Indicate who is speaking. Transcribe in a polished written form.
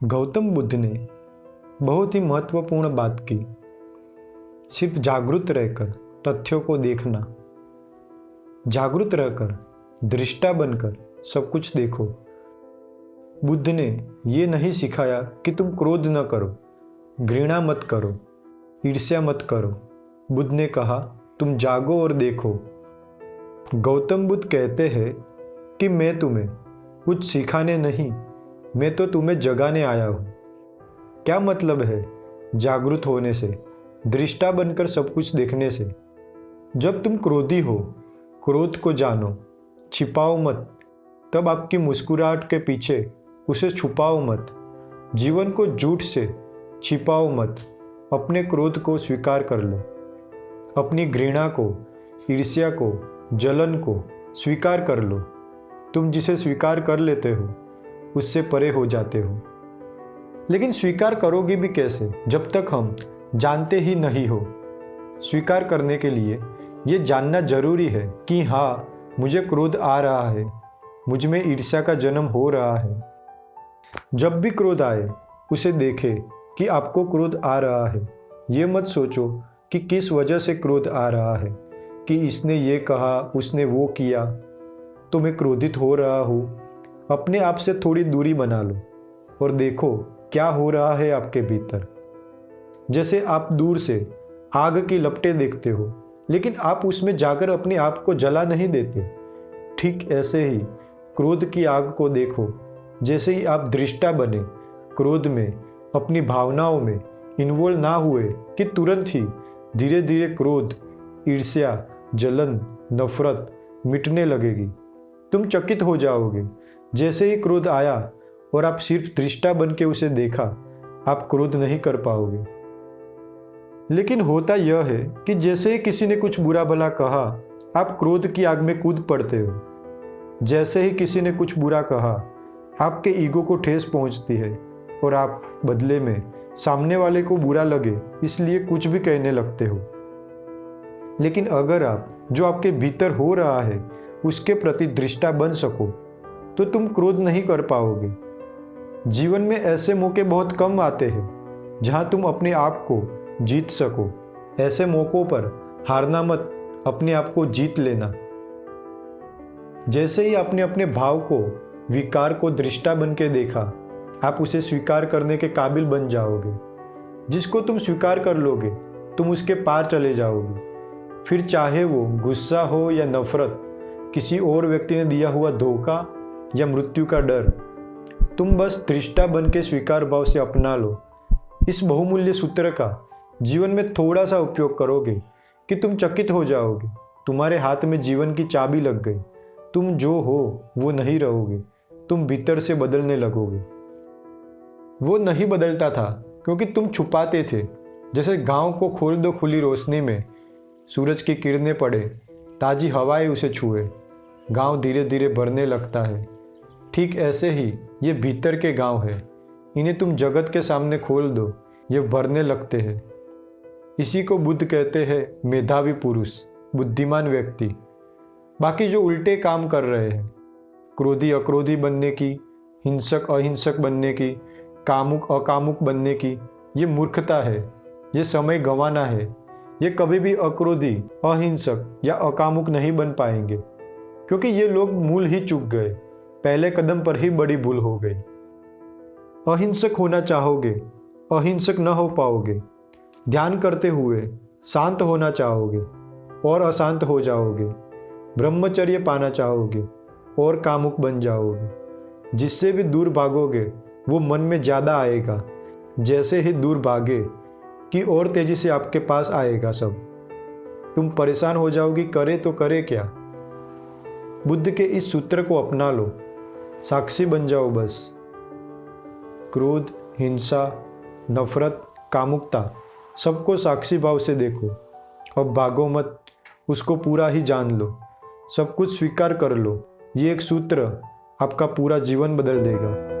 Speaker 1: गौतम बुद्ध ने बहुत ही महत्वपूर्ण बात की। सिर्फ जागरूक रहकर तथ्यों को देखना, जागरूक रहकर दृष्टा बनकर सब कुछ देखो। बुद्ध ने ये नहीं सिखाया कि तुम क्रोध न करो, घृणा मत करो, ईर्ष्या मत करो। बुद्ध ने कहा तुम जागो और देखो। गौतम बुद्ध कहते हैं कि मैं तुम्हें कुछ सिखाने नहीं, मैं तो तुम्हें जगाने आया हूँ। क्या मतलब है जागरूक होने से, दृष्टा बनकर सब कुछ देखने से? जब तुम क्रोधी हो, क्रोध को जानो, छिपाओ मत। तब आपकी मुस्कुराहट के पीछे उसे छुपाओ मत। जीवन को झूठ से छिपाओ मत। अपने क्रोध को स्वीकार कर लो। अपनी घृणा को, ईर्ष्या को, जलन को स्वीकार कर लो। तुम जिसे स्वीकार कर लेते हो उससे परे हो जाते हो। लेकिन स्वीकार करोगे भी कैसे जब तक हम जानते ही नहीं हो? स्वीकार करने के लिए ये जानना जरूरी है कि हाँ, मुझे क्रोध आ रहा है, मुझ में ईर्ष्या का जन्म हो रहा है। जब भी क्रोध आए उसे देखे कि आपको क्रोध आ रहा है। ये मत सोचो कि किस वजह से क्रोध आ रहा है, कि इसने ये कहा, उसने वो किया तो मैं क्रोधित हो रहा हूँ। अपने आप से थोड़ी दूरी बना लो और देखो क्या हो रहा है आपके भीतर। जैसे आप दूर से आग की लपटें देखते हो, लेकिन आप उसमें जाकर अपने आप को जला नहीं देते। ठीक ऐसे ही क्रोध की आग को देखो। जैसे ही आप दृष्टा बने, क्रोध में, अपनी भावनाओं में इन्वॉल्व ना हुए कि तुरंत ही धीरे धीरे क्रोध, ईर्ष्या, जलन, नफरत मिटने लगेगी। तुम चकित हो जाओगे। जैसे ही क्रोध आया और आप सिर्फ दृष्टा बन के उसे देखा, आप क्रोध नहीं कर पाओगे। लेकिन होता यह है कि जैसे ही किसी ने कुछ बुरा भला कहा, आप क्रोध की आग में कूद पड़ते हो। जैसे ही किसी ने कुछ बुरा कहा, आपके ईगो को ठेस पहुंचती है और आप बदले में सामने वाले को बुरा लगे इसलिए कुछ भी कहने लगते हो। लेकिन अगर आप जो आपके भीतर हो रहा है उसके प्रति दृष्टा बन सको तो तुम क्रोध नहीं कर पाओगे। जीवन में ऐसे मौके बहुत कम आते हैं जहां तुम अपने आप को जीत सको। ऐसे मौक़ों पर हारना मत, अपने आप को जीत लेना। जैसे ही आपने अपने भाव को, विकार को दृष्टा बन के देखा, आप उसे स्वीकार करने के काबिल बन जाओगे। जिसको तुम स्वीकार कर लोगे, तुम उसके पार चले जाओगे। फिर चाहे वो गुस्सा हो या नफरत, किसी और व्यक्ति ने दिया हुआ धोखा या मृत्यु का डर, तुम बस दृष्टा बन के स्वीकार भाव से अपना लो। इस बहुमूल्य सूत्र का जीवन में थोड़ा सा उपयोग करोगे कि तुम चकित हो जाओगे। तुम्हारे हाथ में जीवन की चाबी लग गई। तुम जो हो वो नहीं रहोगे, तुम भीतर से बदलने लगोगे। वो नहीं बदलता था क्योंकि तुम छुपाते थे। जैसे गांव को खोल दो खुली रोशनी में, सूरज की किरणें पड़े, ताज़ी हवाएं उसे छुए, गांव धीरे धीरे भरने लगता है। ठीक ऐसे ही ये भीतर के गांव है। इन्हें तुम जगत के सामने खोल दो, ये भरने लगते हैं। इसी को बुद्ध कहते हैं मेधावी पुरुष, बुद्धिमान व्यक्ति। बाकी जो उल्टे काम कर रहे हैं, क्रोधी अक्रोधी बनने की, हिंसक अहिंसक बनने की, कामुक अकामुक बनने की, ये मूर्खता है। ये समय गंवाना है। ये कभी भी अक्रोधी, अहिंसक या अकामुक नहीं बन पाएंगे क्योंकि ये लोग मूल ही चूक गए। पहले कदम पर ही बड़ी भूल हो गई। अहिंसक होना चाहोगे, अहिंसक न हो पाओगे। ध्यान करते हुए शांत होना चाहोगे और अशांत हो जाओगे। ब्रह्मचर्य पाना चाहोगे और कामुक बन जाओगे। जिससे भी दूर भागोगे वो मन में ज़्यादा आएगा। जैसे ही दूर भागे कि और तेज़ी से आपके पास आएगा सब। तुम परेशान हो जाओगी, करे तो करे क्या? बुद्ध के इस सूत्र को अपना लो, साक्षी बन जाओ बस। क्रोध, हिंसा, नफरत, कामुकता सबको साक्षी भाव से देखो। अब भागो मत, उसको पूरा ही जान लो, सब कुछ स्वीकार कर लो। ये एक सूत्र आपका पूरा जीवन बदल देगा।